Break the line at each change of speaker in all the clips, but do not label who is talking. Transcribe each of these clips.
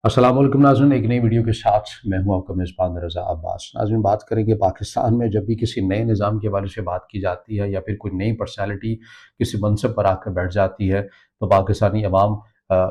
अस्सलाम वालेकुम नाज़रीन, एक नई वीडियो के साथ मैं हूं आपका मेज़बान रज़ा अब्बास। नाज़रीन, बात करेंगे पाकिस्तान में जब भी किसी नए निज़ाम के बारे से बात की जाती है या फिर कोई नई पर्सनैलिटी किसी मनसब पर आकर बैठ जाती है, तो पाकिस्तानी अवाम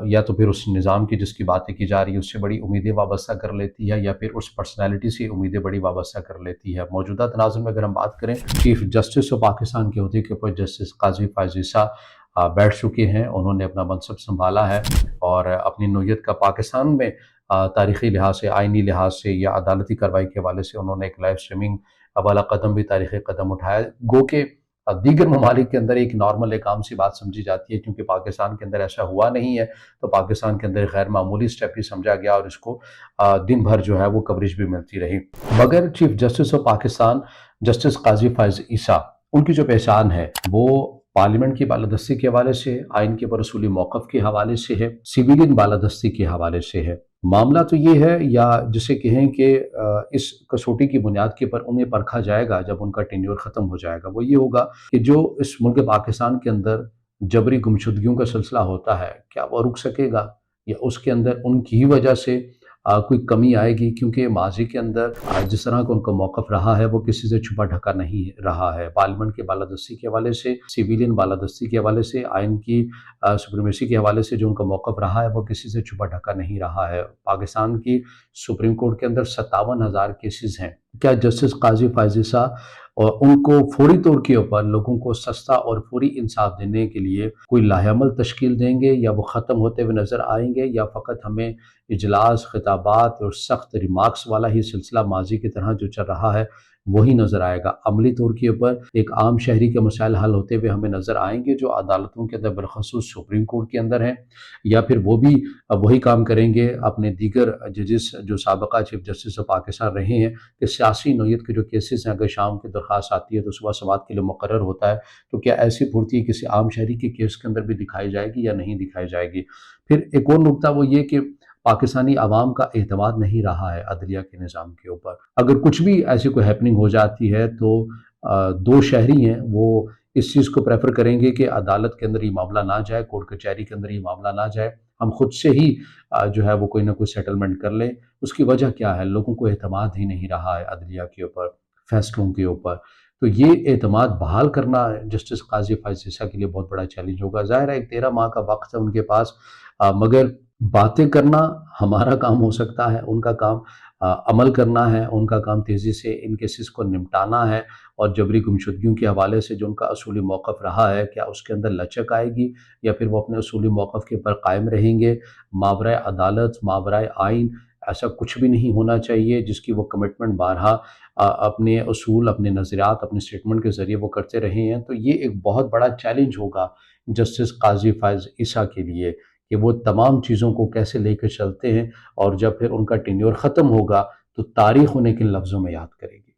या तो फिर उस निज़ाम की जिसकी बातें की जा रही है उससे बड़ी उम्मीदें वाबस्ता कर लेती है या फिर उस पर्सनैलिटी से उम्मीदें बड़ी वाबस्ता कर लेती है। मौजूदा तनाज़ुर में अगर हम बात करें, चीफ जस्टिस ऑफ पाकिस्तान के ओहदे के ऊपर जस्टिस काज़ी फ़ाइज़ ईसा बैठ चुके हैं। उन्होंने अपना मनसब सँभाला है और अपनी नौयत का पाकिस्तान में तारीख़ी लिहाज से, आइनी लिहाज से या अदालती कार्रवाई के हवाले से उन्होंने एक लाइव स्ट्रीमिंग वाला कदम भी तारीख़ी कदम उठाया। गो के दीगर ममालिक के अंदर एक नॉर्मल एक आम सी बात समझी जाती है, क्योंकि पाकिस्तान के अंदर ऐसा हुआ नहीं है, तो पाकिस्तान के अंदर गैर मामूली स्टेप ही समझा गया और इसको दिन भर जो है वो कवरेज भी मिलती रही। मगर chief justice of Pakistan justice Qazi Faez Isa, उनकी जो पहचान है वो पार्लियामेंट की बालादस्ती के हवाले से, आइन के बरसूली मौक़िफ़ के हवाले से है, सिविलियन बालादस्ती के हवाले से है। मामला तो ये है, या जिसे कहें कि इस कसौटी की बुनियाद के ऊपर उन्हें परखा जाएगा जब उनका टेन्योर ख़त्म हो जाएगा, वो ये होगा कि जो इस मुल्क पाकिस्तान के अंदर जबरी गुमशुदगियों का सिलसिला होता है, क्या वो रुक सकेगा या उसके अंदर उनकी ही वजह से कोई कमी आएगी? क्योंकि माज़ी के अंदर जिस तरह का उनका मौक़िफ़ रहा है वो किसी से छुपा ढका नहीं रहा है। पार्लियामेंट की बालादस्ती के हवाले से, सिविलियन बालादस्ती के हवाले से, आइन की सुप्रीमेसी के हवाले से जो उनका मौक़िफ़ रहा है वो किसी से छुपा ढका नहीं रहा है। पाकिस्तान की सुप्रीम कोर्ट के अंदर 57,000 केसेस हैं। क्या जस्टिस काज़ी फ़ाइज़ ईसा और उनको फौरी तौर के ऊपर लोगों को सस्ता और फौरी इंसाफ देने के लिए कोई लाहेअमल तश्कील देंगे, या वो ख़त्म होते हुए नज़र आएँगे, या फ़कत हमें इजलास, खिताबात और सख्त रिमार्क्स वाला ही सिलसिला माज़ी की तरह जो चल रहा है वही नज़र आएगा? अमली तौर के ऊपर एक आम शहरी के मसाइल हल होते हुए हमें नज़र आएँगे जो अदालतों के अंदर, बिलख़ुसूस सुप्रीम कोर्ट के अंदर हैं, या फिर वो भी वही काम करेंगे अपने दीगर जजेस जो साबिक़ा चीफ जस्टिस ऑफ पाकिस्तान रहे हैं, कि सियासी नौइयत के जो केसेस हैं अगर शाम की दरख्वास्त आती है तो सुबह समाअत के लिए मुकर्रर होता है, तो क्या ऐसी फुर्ती किसी आम शहरी के केस के अंदर भी दिखाई जाएगी या नहीं दिखाई जाएगी? फिर एक और नुकता वो ये कि पाकिस्तानी अवाम का एतमाद नहीं रहा है अदलिया के निज़ाम के ऊपर। अगर कुछ भी ऐसी कोई हैपनिंग हो जाती है तो दो शहरी हैं वो इस चीज़ को प्रेफ़र करेंगे कि अदालत के अंदर ये मामला ना जाए, कोर्ट कचहरी के अंदर ये मामला ना जाए, हम खुद से ही जो है वो कोई ना कोई सेटलमेंट कर लें। उसकी वजह क्या है? लोगों को एतमाद ही नहीं रहा है अदलिया के ऊपर, फ़ैसलों के ऊपर। तो ये एतमाद बहाल करना जस्टिस काज़ी फ़ाइज़ ईसा के लिए बहुत बड़ा चैलेंज होगा। ज़ाहिर है एक 13 माह का वक़्त है उनके पास, मगर बातें करना हमारा काम हो सकता है, उनका काम अमल करना है, उनका काम तेज़ी से इन केसेस को निपटाना है, और जबरी गुमशुदगियों के हवाले से जो उनका असूली मौक़िफ़ रहा है, क्या उसके अंदर लचक आएगी या फिर वो अपने असूली मौक़िफ़ के ऊपर कायम रहेंगे? मावराए अदालत, मावराए आइन ऐसा कुछ भी नहीं होना चाहिए जिसकी वो कमिटमेंट बारहा अपने असूल, अपने नज़रियात, अपने स्टेटमेंट के ज़रिए वो करते रहे हैं। तो ये एक बहुत बड़ा चैलेंज होगा जस्टिस काज़ी फ़ाइज़ ईसा के लिए, कि वो तमाम चीज़ों को कैसे लेकर चलते हैं, और जब फिर उनका टेन्योर ख़त्म होगा तो तारीख़ उन्हें किन लफ्ज़ों में याद करेगी।